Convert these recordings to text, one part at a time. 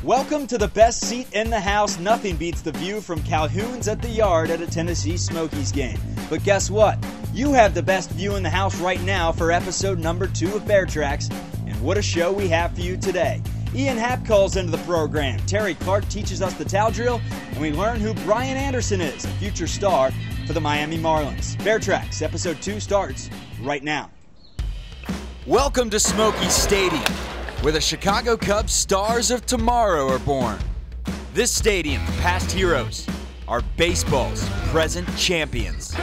Welcome to the best seat in the house. Nothing beats the view from Calhoun's at the Yard at a Tennessee Smokies game. But guess what? You have the best view in the house right now for episode number 2 of Bear Trax. And what a show we have for you today. Ian Happ calls into the program. Terry Clark teaches us the towel drill. And we learn who Brian Anderson is, a future star for the Miami Marlins. Bear Trax, episode 2 starts right now. Welcome to Smokies Stadium, where the Chicago Cubs stars of tomorrow are born. This stadium, past heroes, are baseball's present champions.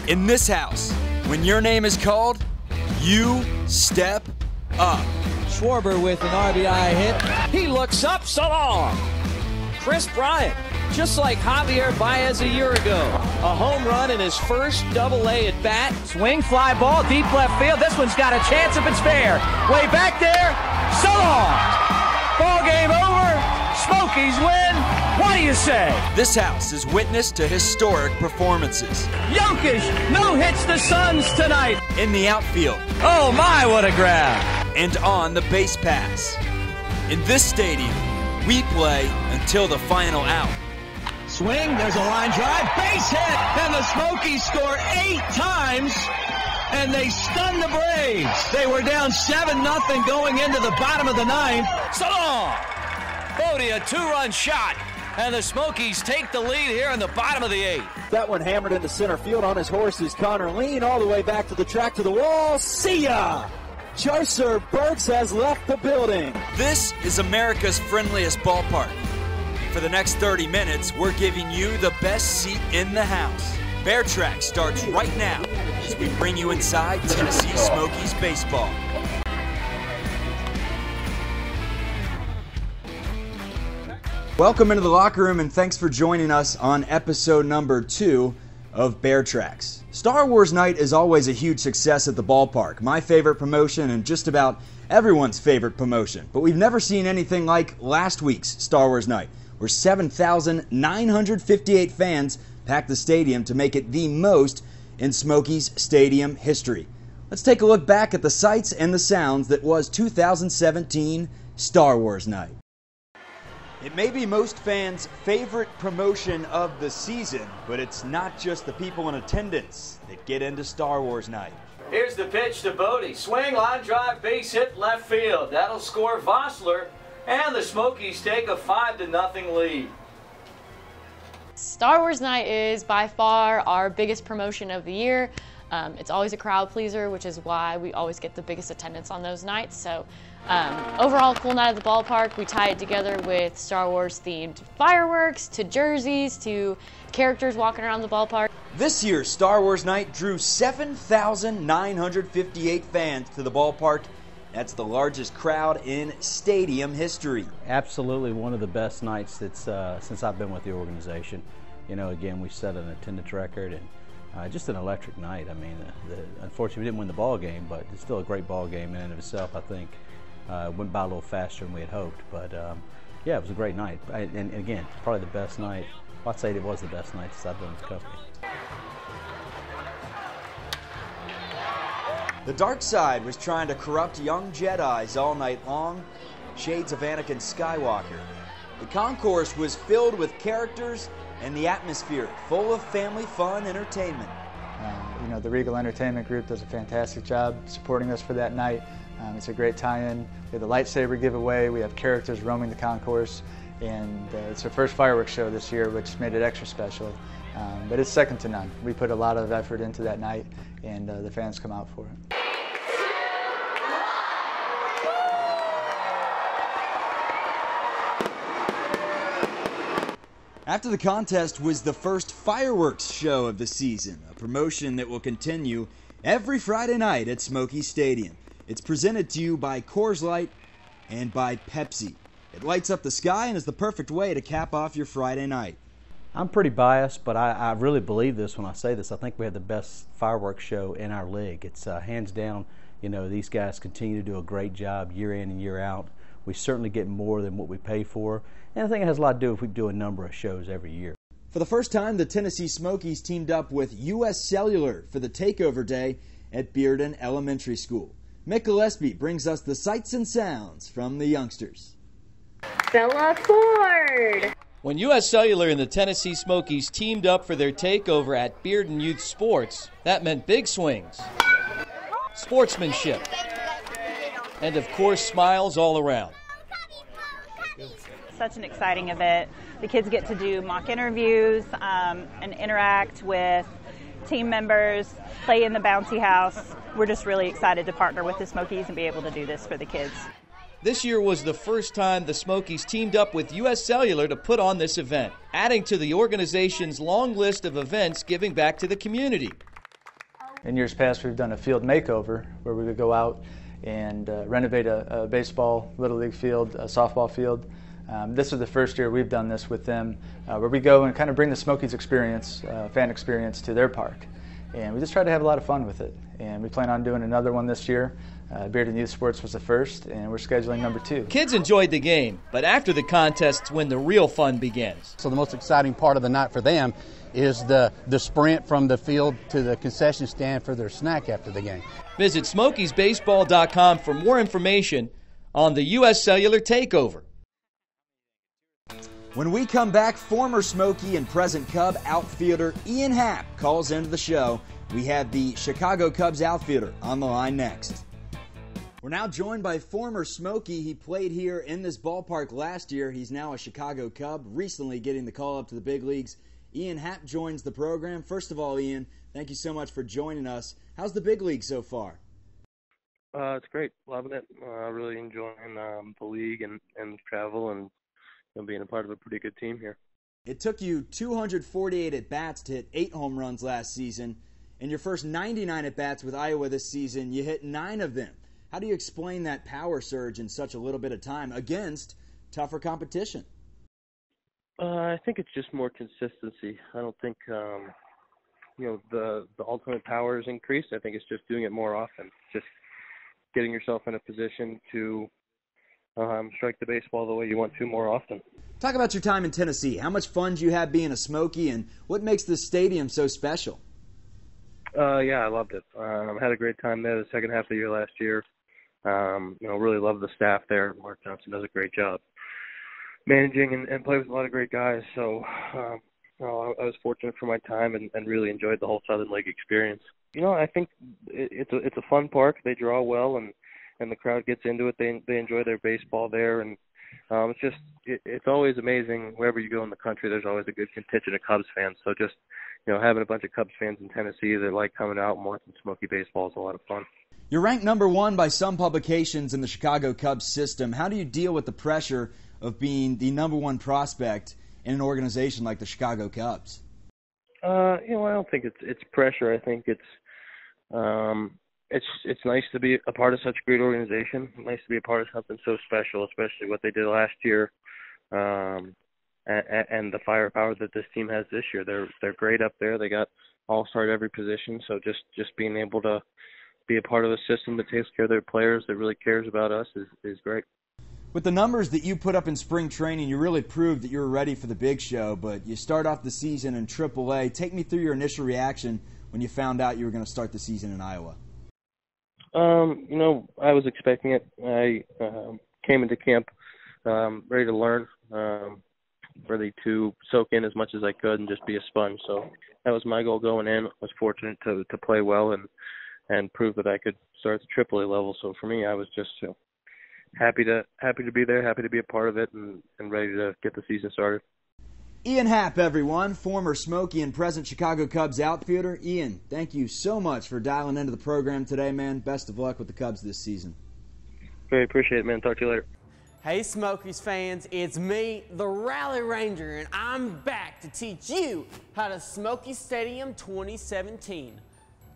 In this house, when your name is called, you step up. Schwarber with an RBI hit. He looks up, so long. Chris Bryant, just like Javier Baez a year ago. A home run in his first Double-A at bat. Swing, fly ball, deep left field. This one's got a chance if it's fair. Way back there, so long. Ball game over. Smokies win. What do you say? This house is witness to historic performances. Jokic no hits the Suns tonight. In the outfield. Oh my, what a grab. And on the base pass. In this stadium, we play until the final out. Swing, there's a line drive, base hit, and the Smokies score 8 times, and they stun the Braves. They were down 7-0 going into the bottom of the 9th. So long. Bodie, a 2-run shot, and the Smokies take the lead here in the bottom of the 8th. That one hammered into center field on his horse is Connor Lean, all the way back to the track to the wall. See ya! Charcer Burks has left the building. This is America's friendliest ballpark. For the next 30 minutes, we're giving you the best seat in the house. Bear Trax starts right now as we bring you inside Tennessee Smokies baseball. Welcome into the locker room, and thanks for joining us on episode number 2 of Bear Trax. Star Wars Night is always a huge success at the ballpark. My favorite promotion and just about everyone's favorite promotion. But we've never seen anything like last week's Star Wars Night, where 7,958 fans packed the stadium to make it the most in Smokies Stadium history. Let's take a look back at the sights and the sounds that was 2017 Star Wars Night. It may be most fans' favorite promotion of the season, but it's not just the people in attendance that get into Star Wars Night. Here's the pitch to Bodie. Swing, line drive, base hit, left field. That'll score Vossler, and the Smokies take a 5-0 lead. Star Wars Night is by far our biggest promotion of the year. It's always a crowd pleaser, which is why we always get the biggest attendance on those nights. So overall, cool night at the ballpark. We tie it together with Star Wars themed fireworks, to jerseys, to characters walking around the ballpark. This year's Star Wars Night drew 7,958 fans to the ballpark. That's the largest crowd in stadium history. Absolutely one of the best nights that's since I've been with the organization. You know, again, we set an attendance record and just an electric night. I mean, unfortunately, we didn't win the ball game, but it's still a great ball game in and of itself. I think it went by a little faster than we had hoped, but yeah, it was a great night. And again, probably the best night. Well, I'd say it was the best night since I've been with the company. The dark side was trying to corrupt young Jedis all night long, shades of Anakin Skywalker. The concourse was filled with characters and the atmosphere full of family fun entertainment. You know, the Regal Entertainment Group does a fantastic job supporting us for that night. It's a great tie-in. We have the lightsaber giveaway, we have characters roaming the concourse, and it's our first fireworks show this year, which made it extra special. But it's second to none. We put a lot of effort into that night, and the fans come out for it. After the contest was the first fireworks show of the season, a promotion that will continue every Friday night at Smokies Stadium. It's presented to you by Coors Light and by Pepsi. It lights up the sky and is the perfect way to cap off your Friday night. I'm pretty biased, but I really believe this when I say this. I think we have the best fireworks show in our league. It's hands down, you know, these guys continue to do a great job year in and year out. We certainly get more than what we pay for, and I think it has a lot to do if we do a number of shows every year. For the first time, the Tennessee Smokies teamed up with U.S. Cellular for the takeover day at Bearden Elementary School. Mick Gillespie brings us the sights and sounds from the youngsters. Bella Ford. When U.S. Cellular and the Tennessee Smokies teamed up for their takeover at Bearden Youth Sports, that meant big swings, sportsmanship, and of course smiles all around. Such an exciting event. The kids get to do mock interviews and interact with team members, play in the bouncy house. We're just really excited to partner with the Smokies and be able to do this for the kids. This year was the first time the Smokies teamed up with U.S. Cellular to put on this event, adding to the organization's long list of events giving back to the community. In years past, we've done a field makeover where we would go out and renovate a baseball, little league field, a softball field. This is the first year we've done this with them, where we go and kind of bring the Smokies experience, fan experience, to their park. And we just try to have a lot of fun with it. And we plan on doing another one this year. Bearden Youth Sports was the first, and we're scheduling number 2. Kids enjoyed the game, but after the contest's when the real fun begins. So the most exciting part of the night for them is the sprint from the field to the concession stand for their snack after the game. Visit SmokiesBaseball.com for more information on the U.S. Cellular takeover. When we come back, former Smoky and present Cub outfielder Ian Happ calls into the show. We have the Chicago Cubs outfielder on the line next. We're now joined by former Smoky. He played here in this ballpark last year. He's now a Chicago Cub, recently getting the call up to the big leagues. Ian Happ joins the program. First of all, Ian, thank you so much for joining us. How's the big league so far? It's great. Loving it. Really enjoying the league and travel and being a part of a pretty good team here. It took you 248 at-bats to hit 8 home runs last season. In your first 99 at-bats with Iowa this season, you hit 9 of them. How do you explain that power surge in such a little bit of time against tougher competition? I think it's just more consistency. I don't think the ultimate power is increased. I think it's just doing it more often, just getting yourself in a position to strike the baseball the way you want to more often. Talk about your time in Tennessee. How much fun do you have being a Smoky, and what makes this stadium so special? Yeah, I loved it. I had a great time there the second half of the year last year. Really love the staff there. Mark Johnson does a great job managing and play with a lot of great guys. So, I was fortunate for my time and really enjoyed the whole Southern League experience. I think it's a fun park. They draw well, and the crowd gets into it. They enjoy their baseball there, and it's always amazing. Wherever you go in the country, there's always a good contingent of Cubs fans. So just having a bunch of Cubs fans in Tennessee that like coming out and watching Smoky baseball is a lot of fun. You're ranked number 1 by some publications in the Chicago Cubs system. How do you deal with the pressure of being the number 1 prospect in an organization like the Chicago Cubs? I don't think it's pressure. I think it's nice to be a part of such a great organization. Nice to be a part of something so special, especially what they did last year, and the firepower that this team has this year. They're great up there. They got all-star at every position. So just being able to be a part of a system that takes care of their players, that really cares about us, is great. With the numbers that you put up in spring training, you really proved that you were ready for the big show, but you start off the season in AAA. Take me through your initial reaction when you found out you were going to start the season in Iowa. I was expecting it. I came into camp ready to learn, ready to soak in as much as I could and just be a sponge. So that was my goal going in. I was fortunate to play well and prove that I could start at the AAA level. So for me, I was just happy to be there, happy to be a part of it, and ready to get the season started. Ian Happ, everyone, former Smoky and present Chicago Cubs outfielder. Ian, thank you so much for dialing into the program today, man. Best of luck with the Cubs this season. Very appreciate it, man. Talk to you later. Hey, Smokies fans, it's me, the Rally Ranger, and I'm back to teach you how to Smoky Stadium 2017.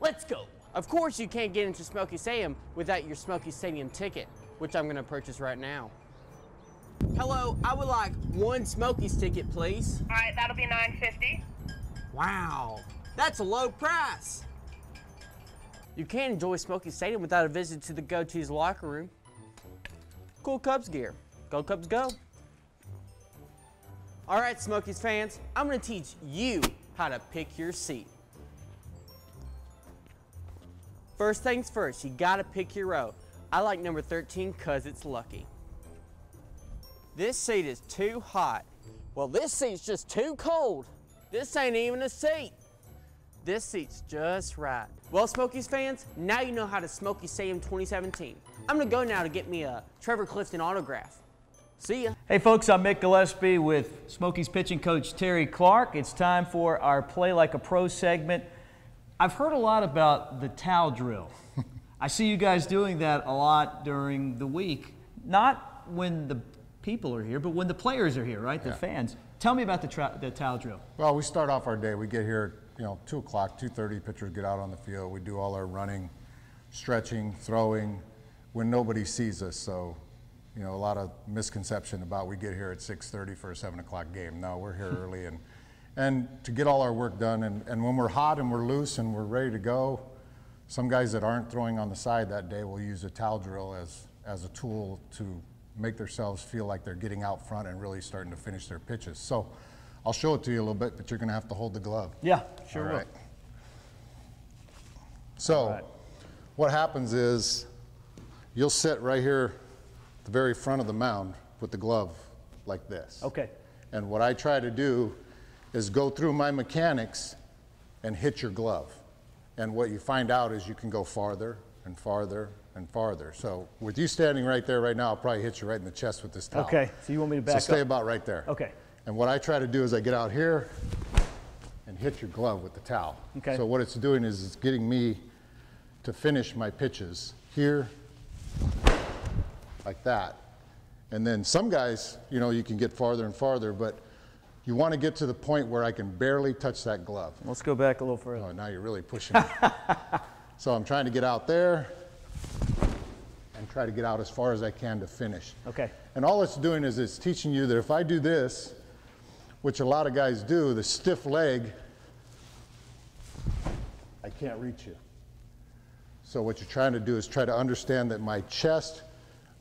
Let's go. Of course, you can't get into Smoky Stadium without your Smoky Stadium ticket, which I'm going to purchase right now. Hello, I would like 1 Smokies ticket, please. All right, that'll be $9.50. Wow, that's a low price. You can't enjoy Smoky Stadium without a visit to the Go-To's locker room. Cool Cubs gear. Go Cubs, go. All right, Smokies fans, I'm going to teach you how to pick your seat. First things first, you got to pick your row. I like number 13 because it's lucky. This seat is too hot. Well, this seat's just too cold. This ain't even a seat. This seat's just right. Well, Smokies fans, now you know how to Smoky Stadium 2017. I'm gonna go now to get me a Trevor Clifton autograph. See ya. Hey folks, I'm Mick Gillespie with Smokies pitching coach Terry Clark. It's time for our Play Like a Pro segment. I've heard a lot about the towel drill. I see you guys doing that a lot during the week. Not when the people are here, but when the players are here, right? The fans. Tell me about the towel drill. Well, we start off our day. We get here, 2 o'clock, 2:30, pitchers get out on the field. We do all our running, stretching, throwing when nobody sees us. So, a lot of misconception about we get here at 6:30 for a 7 o'clock game. No, we're here early and to get all our work done. And when we're hot and we're loose and we're ready to go, some guys that aren't throwing on the side that day will use a towel drill as a tool to make themselves feel like they're getting out front and really starting to finish their pitches. So I'll show it to you a little bit, but you're going to have to hold the glove. Yeah, sure will. Right. So what happens is you'll sit right here at the very front of the mound with the glove like this. Okay. And what I try to do is go through my mechanics and hit your glove. And what you find out is you can go farther and farther and farther. So with you standing right there right now, I'll probably hit you right in the chest with this towel. Okay, so you want me to back up? So stay about right there. Okay. And what I try to do is I get out here and hit your glove with the towel. Okay. So what it's doing is it's getting me to finish my pitches here, like that. And then some guys, you can get farther and farther, but you want to get to the point where I can barely touch that glove. Let's go back a little further. Oh, now you're really pushing me. So I'm trying to get out there and try to get out as far as I can to finish. Okay. And all it's doing is it's teaching you that if I do this, which a lot of guys do, the stiff leg, I can't reach you. So what you're trying to do is try to understand that my chest,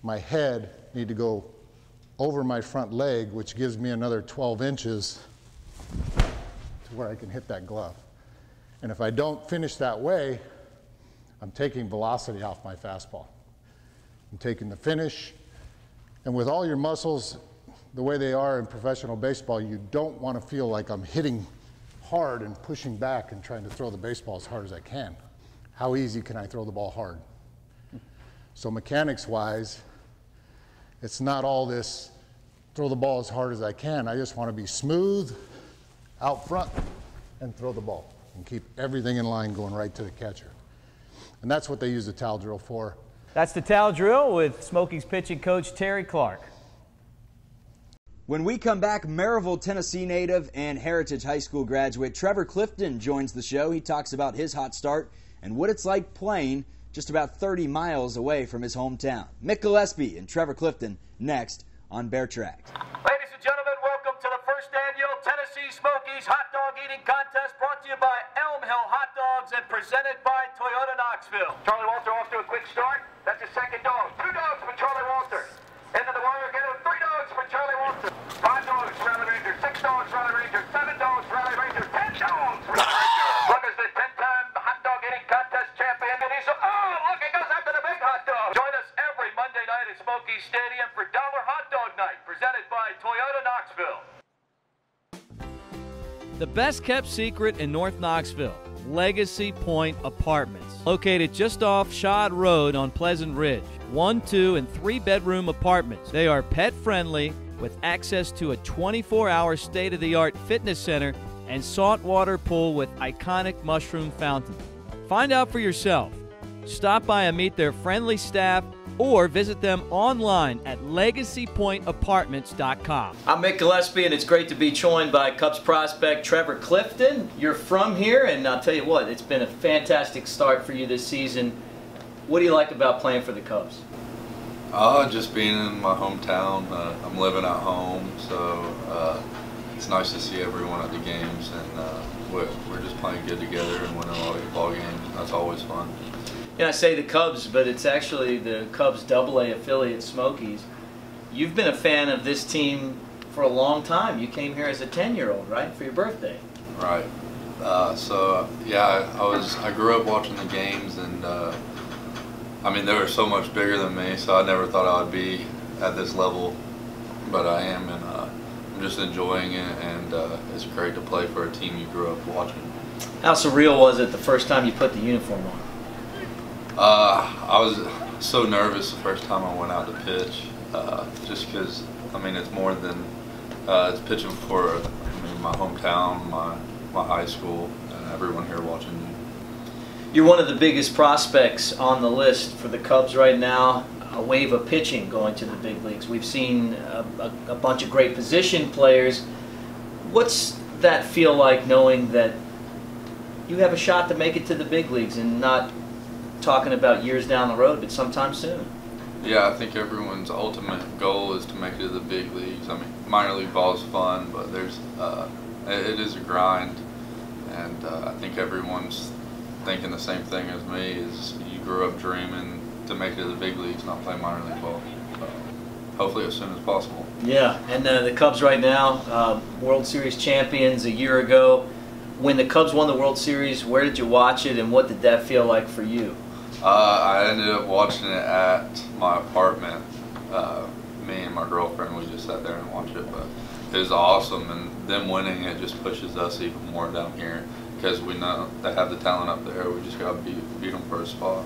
my head need to go over my front leg, which gives me another 12 inches to where I can hit that glove. And if I don't finish that way, I'm taking velocity off my fastball. I'm taking the finish, and with all your muscles the way they are in professional baseball, you don't want to feel like I'm hitting hard and pushing back and trying to throw the baseball as hard as I can. How easy can I throw the ball hard? So mechanics-wise, it's not all this throw the ball as hard as I can. I just want to be smooth out front and throw the ball and keep everything in line going right to the catcher. And that's what they use the towel drill for. That's the towel drill with Smokies pitching coach Terry Clark. When we come back, Maryville, Tennessee native and Heritage High School graduate Trevor Clifton joins the show. He talks about his hot start and what it's like playing just about 30 miles away from his hometown. Mick Gillespie and Trevor Clifton next on Bear Trax. Ladies and gentlemen, welcome to the first annual Tennessee Smokies Hot Dog Eating Contest, brought to you by Elm Hill Hot Dogs and presented by Toyota Knoxville. Charlie Walter off to a quick start. That's his second dog. 2 dogs for Charlie Walter. Into the wire again with 3 dogs for Charlie Walter. 5 dogs for Rally Ranger. 6 dogs for Rally Ranger. 7 dogs for Rally Ranger. 10 dogs for Rally Ranger. Look, is the 10-time Hot Dog Eating Contest champion. And he's look, he goes after the big hot dog. Join us every Monday night at Smokies Stadium for Dollar Hot Dog Night, presented by Toyota Knoxville. The best kept secret in North Knoxville, Legacy Point Apartments. Located just off Shad Road on Pleasant Ridge. 1, 2, and 3 bedroom apartments. They are pet friendly with access to a 24-hour state-of-the-art fitness center and saltwater pool with iconic mushroom fountain. Find out for yourself. Stop by and meet their friendly staff or visit them online at legacypointapartments.com. I'm Mick Gillespie, and it's great to be joined by Cubs prospect Trevor Clifton. You're from here, and I'll tell you what, it's been a fantastic start for you this season. What do you like about playing for the Cubs? Just being in my hometown. I'm living at home, so it's nice to see everyone at the games, and we're just playing good together and winning a lot of ball games. That's always fun. You know, I say the Cubs, but it's actually the Cubs AA affiliate, Smokies. You've been a fan of this team for a long time. You came here as a 10-year-old, right, for your birthday? Right. So yeah, I grew up watching the games, and I mean, they were so much bigger than me, so I never thought I would be at this level, but I am, and I'm just enjoying it, and it's great to play for a team you grew up watching. How surreal was it the first time you put the uniform on? I was so nervous the first time I went out to pitch, just because, I mean, it's more than, it's pitching for, I mean, my hometown, my high school, and everyone here watching me. You're one of the biggest prospects on the list for the Cubs right now. A wave of pitching going to the big leagues. We've seen a bunch of great position players. What's that feel like, knowing that you have a shot to make it to the big leagues, and not talking about years down the road, but sometime soon? Yeah, I think everyone's ultimate goal is to make it to the big leagues. I mean, minor league ball is fun, but there's it is a grind, and I think everyone's thinking the same thing as me. Is you grew up dreaming to make it to the big leagues, not play minor league ball. Hopefully as soon as possible. Yeah, and the Cubs right now, World Series champions a year ago. When the Cubs won the World Series, where did you watch it, and what did that feel like for you? I ended up watching it at my apartment. Me and my girlfriend, we just sat there and watched it, but it was awesome, and them winning it just pushes us even more down here, because we know they have the talent up there. We just got to beat them for a spot.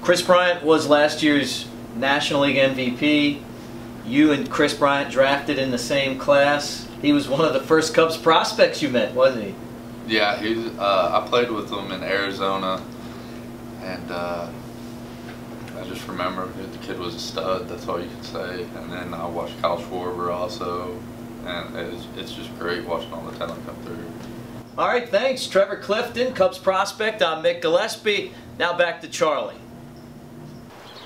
Chris Bryant was last year's National League MVP. You and Chris Bryant drafted in the same class. He was one of the first Cubs prospects you met, wasn't he? Yeah, I played with him in Arizona, and I just remember the kid was a stud. That's all you can say. And then I watched Kyle Schwarber also, and it's just great watching all the talent come through. All right, thanks, Trevor Clifton, Cubs prospect. I'm Mick Gillespie. Now back to Charlie.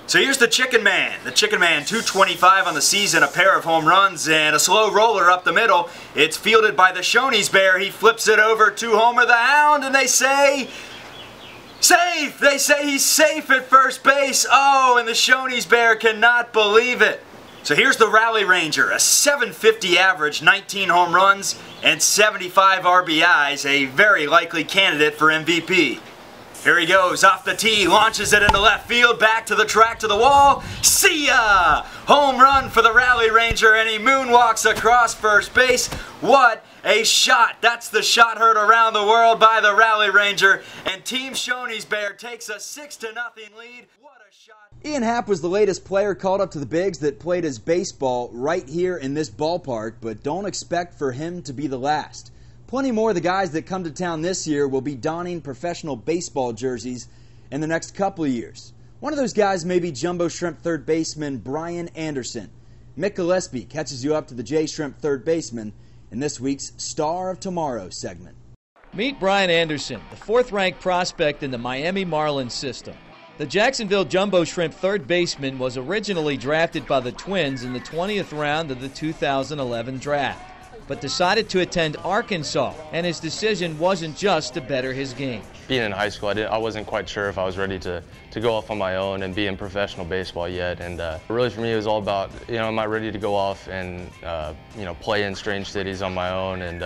So here's the Chicken Man. The Chicken Man, 225 on the season, a pair of home runs, and a slow roller up the middle. It's fielded by the Shoney's Bear. He flips it over to Homer the Hound, and they say, safe! They say he's safe at first base. Oh, and the Shoney's Bear cannot believe it. So here's the Rally Ranger, a 750 average, 19 home runs, and 75 RBIs, a very likely candidate for MVP. Here he goes, off the tee, launches it into left field, back to the track, to the wall. See ya! Home run for the Rally Ranger, and he moonwalks across first base. What a shot! That's the shot heard around the world by the Rally Ranger, and Team Shoney's Bear takes a 6-0 lead. What a shot! Ian Happ was the latest player called up to the bigs that played his baseball right here in this ballpark, but don't expect for him to be the last. Plenty more of the guys that come to town this year will be donning professional baseball jerseys in the next couple of years. One of those guys may be Jumbo Shrimp third baseman Brian Anderson. Mick Gillespie catches you up to the J Shrimp third baseman in this week's Star of Tomorrow segment. Meet Brian Anderson, the fourth-ranked prospect in the Miami Marlins system. The Jacksonville Jumbo Shrimp third baseman was originally drafted by the Twins in the 20th round of the 2011 draft, but decided to attend Arkansas, and his decision wasn't just to better his game. Being in high school, I wasn't quite sure if I was ready to go off on my own and be in professional baseball yet, and really for me it was all about, am I ready to go off and play in strange cities on my own and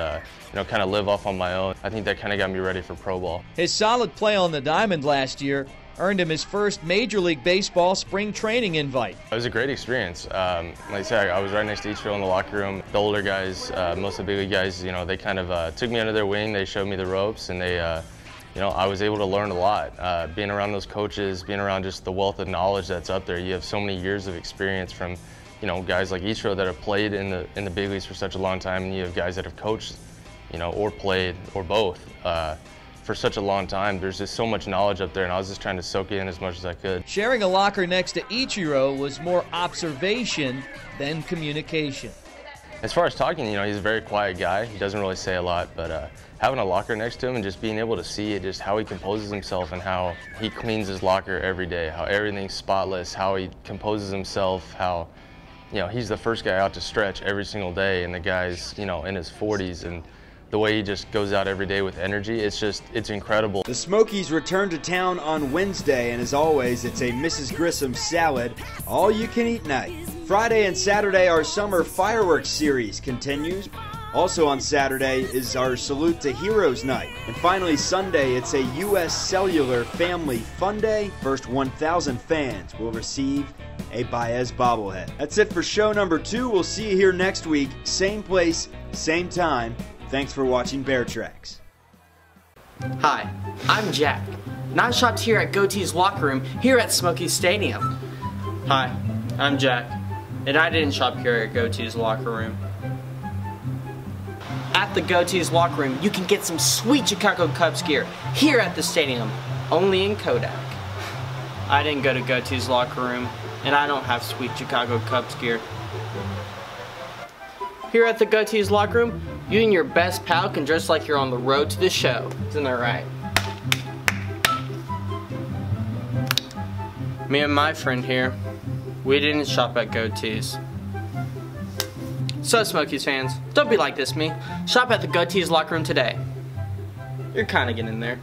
kind of live off on my own. I think that kind of got me ready for pro ball. His solid play on the diamond last year earned him his first Major League Baseball spring training invite. It was a great experience. Like I said, I was right next to each field in the locker room. The older guys, most of the big league guys, they kind of took me under their wing. They showed me the ropes, and they, I was able to learn a lot. Being around those coaches, being around just the wealth of knowledge that's up there. You have so many years of experience from, guys like Ichiro that have played in the big leagues for such a long time, and you have guys that have coached, or played, or both. For such a long time. There's just so much knowledge up there, and I was just trying to soak it in as much as I could. Sharing a locker next to Ichiro was more observation than communication. As far as talking, he's a very quiet guy. He doesn't really say a lot, but having a locker next to him and just being able to see it, just how he composes himself and how he cleans his locker every day, how everything's spotless, how he composes himself, how he's the first guy out to stretch every single day, and the guy's in his 40s, and the way he just goes out every day with energy, it's incredible. The Smokies return to town on Wednesday, and as always, it's a Mrs. Grissom salad, all-you-can-eat night. Friday and Saturday, our summer fireworks series continues. Also on Saturday is our Salute to Heroes Night. And finally Sunday, it's a U.S. Cellular Family Fun Day. First 1,000 fans will receive a Baez bobblehead. That's it for show number 2. We'll see you here next week. Same place, same time. Thanks for watching Bear Trax. Hi, I'm Jack, and I shopped here at Goatee's locker room here at Smokies Stadium. Hi, I'm Jack, and I didn't shop here at Goatee's locker room. At the Goatee's locker room, you can get some sweet Chicago Cubs gear here at the stadium, only in Kodak. I didn't go to Goatee's locker room, and I don't have sweet Chicago Cubs gear. Here at the Goatee's locker room, you and your best pal can dress like you're on the road to the show. Isn't that right? Me and my friend here, we didn't shop at Goatee's. So Smokies fans, don't be like this me. Shop at the Goatee's locker room today. You're kinda getting there.